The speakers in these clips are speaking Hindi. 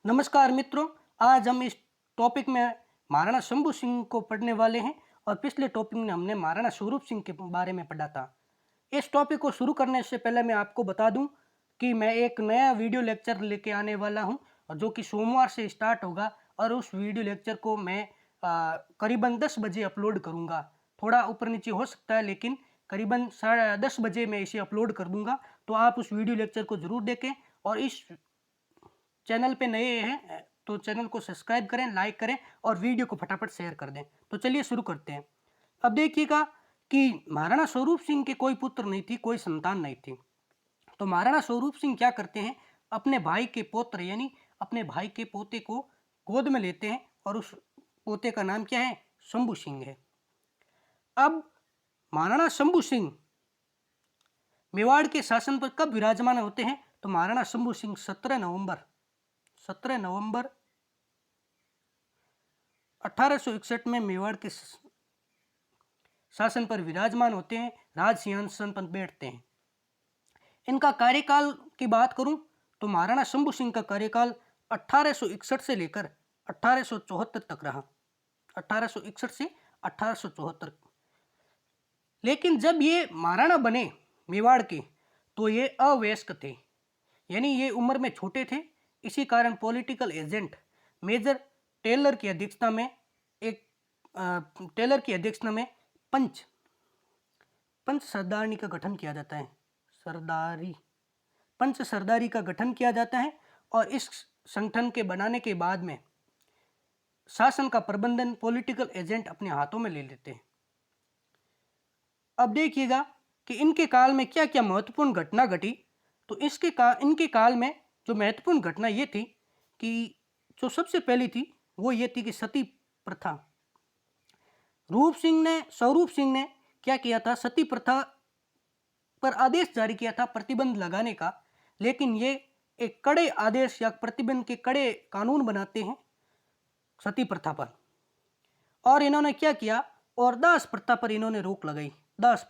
नमस्कार मित्रों, आज हम इस टॉपिक में महाराणा शंभू सिंह को पढ़ने वाले हैं। और पिछले टॉपिक में हमने महाराणा स्वरूप सिंह के बारे में पढ़ा था। इस टॉपिक को शुरू करने से पहले मैं आपको बता दूं कि मैं एक नया वीडियो लेक्चर लेके आने वाला हूं, और जो कि सोमवार से स्टार्ट होगा। और उस वीडियो लेक्चर को मैं करीबन 10 बजे अपलोड करूंगा। थोड़ा ऊपर नीचे हो सकता है, लेकिन करीबन 10:30 बजे मैं इसे अपलोड कर दूंगा। तो आप उस वीडियो लेक्चर को ज़रूर देखें, और इस चैनल पे नए हैं तो चैनल को सब्सक्राइब करें, लाइक करें और वीडियो को फटाफट शेयर कर दें। तो चलिए शुरू करते हैं। अब देखिएगा कि महाराणा स्वरूप सिंह के कोई पुत्र नहीं थी, कोई संतान नहीं थी। तो महाराणा स्वरूप सिंह क्या करते हैं, अपने भाई के पौत्र यानी अपने भाई के पोते को गोद में लेते हैं, और उस पोते का नाम क्या है, शंभू सिंह है। अब महाराणा शंभू सिंह मेवाड़ के शासन पर कब विराजमान होते हैं, तो महाराणा शंभू सिंह 17 नवंबर 1861 में मेवाड़ के शासन पर विराजमान होते हैं, राज सिंहासन पर बैठते हैं। इनका कार्यकाल की बात करूं तो महाराणा शंभू सिंह का कार्यकाल 1861 से लेकर 1874 तक रहा। 1861 से 1874। लेकिन जब ये महाराणा बने मेवाड़ के, तो ये अवयस्क थे, यानी ये उम्र में छोटे थे। इसी कारण पॉलिटिकल एजेंट मेजर टेलर की अध्यक्षता में पंच सरदारनी का गठन किया जाता है। पंच सरदारी का गठन किया जाता है, और इस संगठन के बनाने के बाद में शासन का प्रबंधन पॉलिटिकल एजेंट अपने हाथों में ले लेते हैं। अब देखिएगा कि इनके काल में क्या क्या महत्वपूर्ण घटना घटी। तो इनके काल में जो महत्वपूर्ण घटना ये थी कि जो सबसे पहली थी वो ये थी कि सती प्रथा। स्वरूप सिंह ने क्या किया था, सती प्रथा पर आदेश जारी किया था प्रतिबंध लगाने का। लेकिन ये एक कड़े आदेश या प्रतिबंध के कड़े कानून बनाते हैं सती प्रथा पर। और इन्होंने क्या किया, और दास प्रथा पर इन्होंने रोक लगाई। दास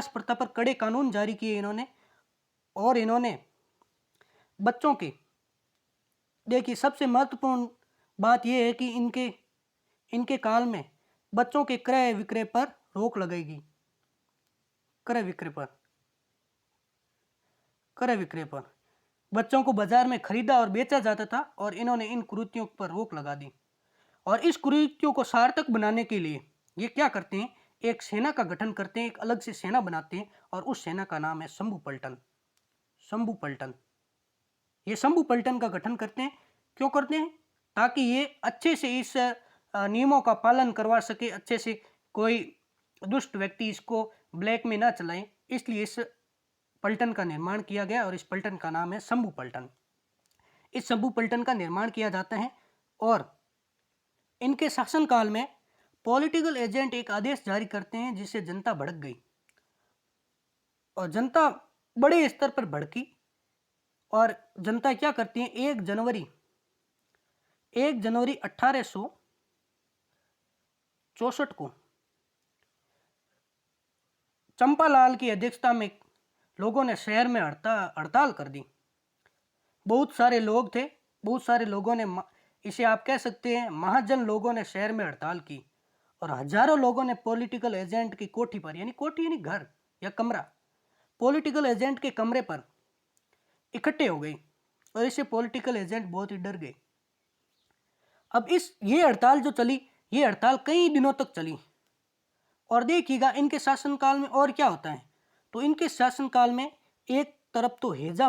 प्रथा पर कड़े कानून जारी किए इन्होंने। और इन्होंने बच्चों के, देखिए सबसे महत्वपूर्ण बात यह है कि इनके काल में बच्चों के क्रय विक्रय पर रोक लगेगी। क्रय विक्रय पर बच्चों को बाजार में खरीदा और बेचा जाता था, और इन्होंने इन कुरीतियों पर रोक लगा दी। और इस कुरीतियों को सार्थक बनाने के लिए ये क्या करते हैं, एक सेना का गठन करते हैं, एक अलग से सेना बनाते हैं, और उस सेना का नाम है शंभू पलटन। ये शंभू पलटन का गठन करते हैं। क्यों करते हैं, ताकि ये अच्छे से इस नियमों का पालन करवा सके, अच्छे से कोई दुष्ट व्यक्ति इसको ब्लैक में ना चलाए। इसलिए इस पलटन का निर्माण किया गया, और इस पलटन का नाम है शंभू पलटन। इस शंभू पलटन का निर्माण किया जाता है, और इनके शासनकाल में पॉलिटिकल एजेंट एक आदेश जारी करते हैं, जिससे जनता भड़क गई, और जनता बड़े स्तर पर भड़की। और जनता क्या करती है, 1 जनवरी 1864 को चंपालाल की अध्यक्षता में लोगों ने शहर में हड़ताल कर दी। बहुत सारे लोग थे, बहुत सारे लोगों ने, इसे आप कह सकते हैं महाजन लोगों ने शहर में हड़ताल की। और हजारों लोगों ने पॉलिटिकल एजेंट की कोठी पर, यानी कोठी यानी घर या कमरा, पॉलिटिकल एजेंट के कमरे पर इकट्ठे हो गए, और इससे पॉलिटिकल एजेंट बहुत ही डर गए। अब ये हड़ताल जो चली, ये हड़ताल कई दिनों तक चली। और देखिएगा इनके शासनकाल में और क्या होता है। तो इनके शासनकाल में एक तरफ तो हैजा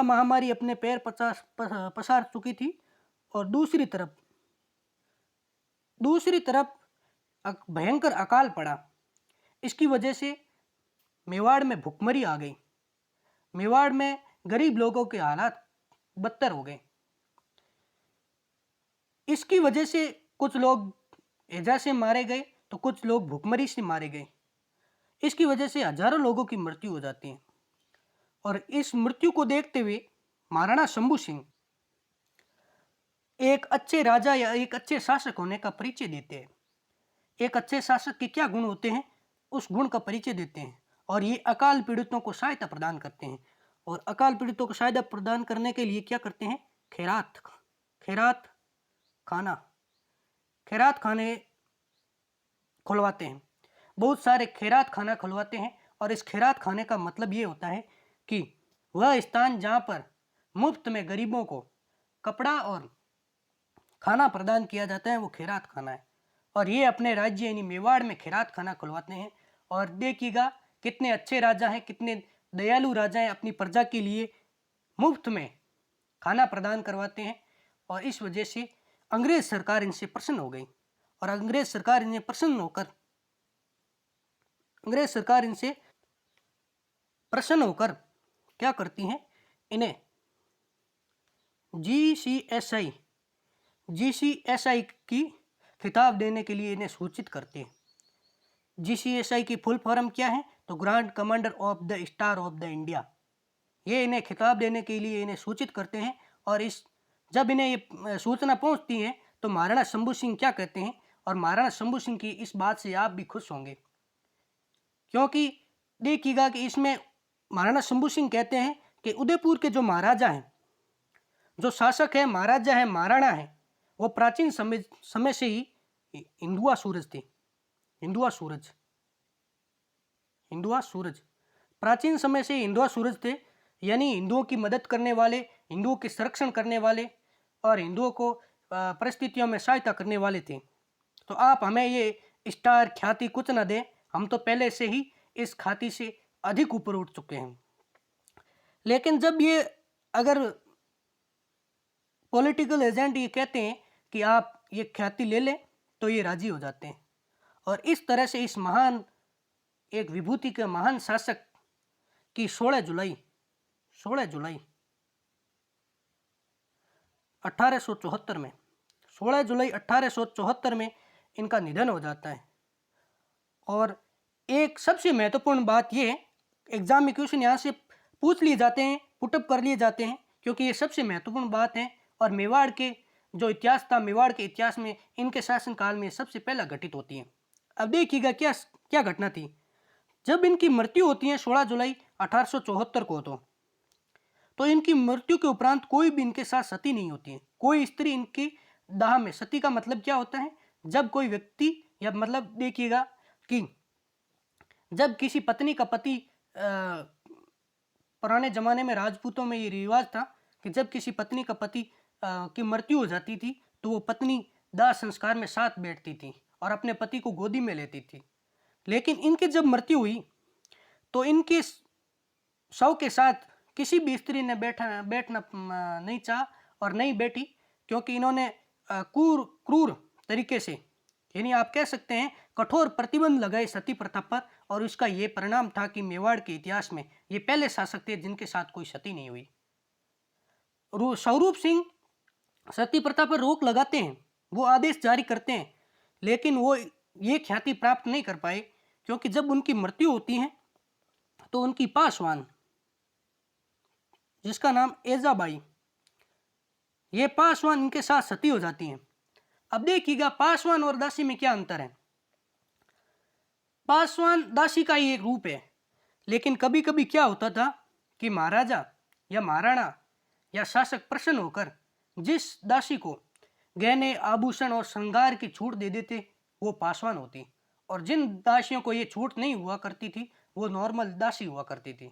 महामारी अपने पैर पसार चुकी थी, और दूसरी तरफ भयंकर अकाल पड़ा। इसकी वजह से मेवाड़ में भुखमरी आ गई। मेवाड़ में गरीब लोगों के हालात बदतर हो गए। इसकी वजह से कुछ लोग हैजा से मारे गए, तो कुछ लोग भुखमरी से मारे गए। इसकी वजह से हजारों लोगों की मृत्यु हो जाती है। और इस मृत्यु को देखते हुए महाराणा शंभू सिंह एक अच्छे राजा या एक अच्छे शासक होने का परिचय देते हैं। एक अच्छे शासक के क्या गुण होते हैं, उस गुण का परिचय देते हैं। और ये अकाल पीड़ितों को सहायता प्रदान करते हैं। और अकाल पीड़ितों को सहायता प्रदान करने के लिए क्या करते हैं? खैरात खैरात खाना खैरात खाने खुलवाते हैं। बहुत सारे खैरात खाना खुलवाते हैं और इस खैरात खाने का मतलब ये होता है कि वह स्थान जहाँ पर मुफ्त में गरीबों को कपड़ा और खाना प्रदान किया जाता है वो खैरात खाना है। और ये अपने राज्य यानी मेवाड़ में खैरात खाना खुलवाते हैं। और देखिएगा कितने अच्छे राजा हैं, कितने दयालु राजा हैं, अपनी प्रजा के लिए मुफ्त में खाना प्रदान करवाते हैं। और इस वजह से अंग्रेज सरकार इनसे प्रसन्न हो गई और अंग्रेज सरकार इन्हें प्रसन्न होकर क्या करती हैं? इन्हें जीसीएसआई की खिताब देने के लिए इन्हें सूचित करते हैं। जीसीएसआई की फुल फॉर्म क्या है? तो grand commander of the star of the India. ये इन्हें खिताब देने के लिए इन्हें सूचित करते हैं। और जब इन्हें ये सूचना पहुंचती है तो महाराणा शंभू सिंह क्या कहते हैं? और महाराणा शंभू सिंह की इस बात से आप भी खुश होंगे, क्योंकि देखिएगा कि इसमें महाराणा शंभू सिंह कहते हैं कि उदयपुर के जो महाराजा हैं, जो शासक है, महाराजा है, महाराणा है, वो प्राचीन समय से ही हिंदुआ सूरज थे। हिंदुआ सूरज प्राचीन समय से हिंदुआ सूरज थे, यानी हिंदुओं की मदद करने वाले, हिंदुओं के संरक्षण करने वाले और हिंदुओं को परिस्थितियों में सहायता करने वाले थे। तो आप हमें ये स्टार ख्याति कुछ न दें, हम तो पहले से ही इस ख्याति से अधिक ऊपर उठ चुके हैं। लेकिन जब ये अगर पॉलिटिकल एजेंट ये कहते हैं कि आप ये ख्याति ले लें तो ये राजी हो जाते हैं। और इस तरह से इस महान एक विभूति के महान शासक की 16 जुलाई 1874 में 16 जुलाई 1874 में इनका निधन हो जाता है। और एक सबसे महत्वपूर्ण बात ये है, एग्जाम में क्वेश्चन यहाँ से पूछ लिए जाते हैं, पुटअप कर लिए जाते हैं, क्योंकि ये सबसे महत्वपूर्ण बात है। और मेवाड़ के जो इतिहास था, मेवाड़ के इतिहास में इनके शासनकाल में सबसे पहला घटित होती है। अब देखिएगा क्या क्या घटना थी। जब इनकी मृत्यु होती है 16 जुलाई 1874 को, तो इनकी मृत्यु के उपरांत कोई भी इनके साथ सती नहीं होती है, कोई स्त्री इनकी दाह में। सती का मतलब क्या होता है? जब कोई व्यक्ति, या मतलब देखिएगा कि जब किसी पत्नी का पति, पुराने जमाने में राजपूतों में ये रिवाज था कि जब किसी पत्नी का पति की मृत्यु हो जाती थी तो वो पत्नी दाह संस्कार में साथ बैठती थी और अपने पति को गोदी में लेती थी। लेकिन इनकी जब मृत्यु हुई तो इनके शव के साथ किसी भी स्त्री ने बैठना नहीं चाहा और नहीं बैठी, क्योंकि इन्होंने क्रूर तरीके से, यानी आप कह सकते हैं कठोर प्रतिबंध लगाए सती प्रथा पर। और उसका ये परिणाम था कि मेवाड़ के इतिहास में ये पहले शासक थे जिनके साथ कोई सती नहीं हुई। स्वरूप सिंह सती प्रथा पर रोक लगाते हैं, वो आदेश जारी करते हैं, लेकिन वो ये ख्याति प्राप्त नहीं कर पाए, क्योंकि जब उनकी मृत्यु होती है तो उनकी पासवान, जिसका नाम एजाबाई, ये पासवान इनके साथ सती हो जाती हैं। अब देखिएगा पासवान और दासी में क्या अंतर है। पासवान दासी का ही एक रूप है, लेकिन कभी कभी क्या होता था कि महाराजा या महाराणा या शासक प्रसन्न होकर जिस दासी को गहने, आभूषण और श्रृंगार की छूट दे देते वो पासवान होती, और जिन दासियों को ये छूट नहीं हुआ करती थी वो नॉर्मल दासी हुआ करती थी।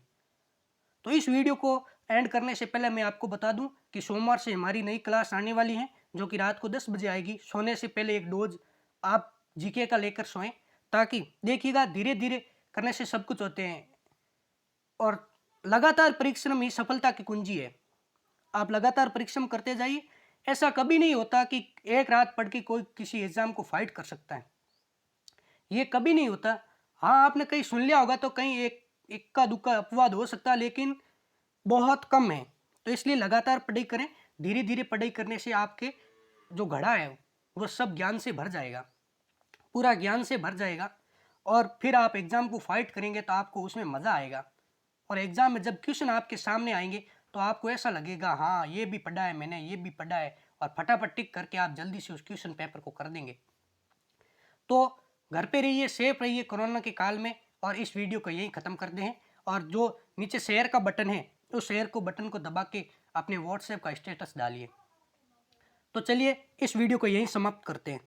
तो इस वीडियो को एंड करने से पहले मैं आपको बता दूं कि सोमवार से हमारी नई क्लास आने वाली है, जो कि रात को 10 बजे आएगी। सोने से पहले एक डोज आप जीके का लेकर सोएं, ताकि देखिएगा धीरे धीरे करने से सब कुछ होते हैं। और लगातार परिश्रम ही सफलता की कुंजी है। आप लगातार परिश्रम करते जाइए। ऐसा कभी नहीं होता कि एक रात पढ़ के कोई किसी एग्जाम को फाइट कर सकता है, ये कभी नहीं होता। हाँ, आपने कहीं सुन लिया होगा तो कहीं एक इक्का दुक्का अपवाद हो सकता है, लेकिन बहुत कम है। तो इसलिए लगातार पढ़ाई करें। धीरे धीरे पढ़ाई करने से आपके जो घड़ा है वो सब ज्ञान से भर जाएगा, पूरा ज्ञान से भर जाएगा। और फिर आप एग्जाम को फाइट करेंगे तो आपको उसमें मज़ा आएगा। और एग्जाम में जब क्वेश्चन आपके सामने आएंगे तो आपको ऐसा लगेगा हाँ ये भी पढ़ा है मैंने, ये भी पढ़ा है, और फटाफट टिक करके आप जल्दी से उस क्वेश्चन पेपर को कर देंगे। तो घर पे रहिए, सेफ रहिए कोरोना के काल में। और इस वीडियो को यहीं ख़त्म करते हैं। और जो नीचे शेयर का बटन है, उस शेयर को बटन को दबा के अपने व्हाट्सएप का स्टेटस डालिए। तो चलिए इस वीडियो को यहीं समाप्त करते हैं।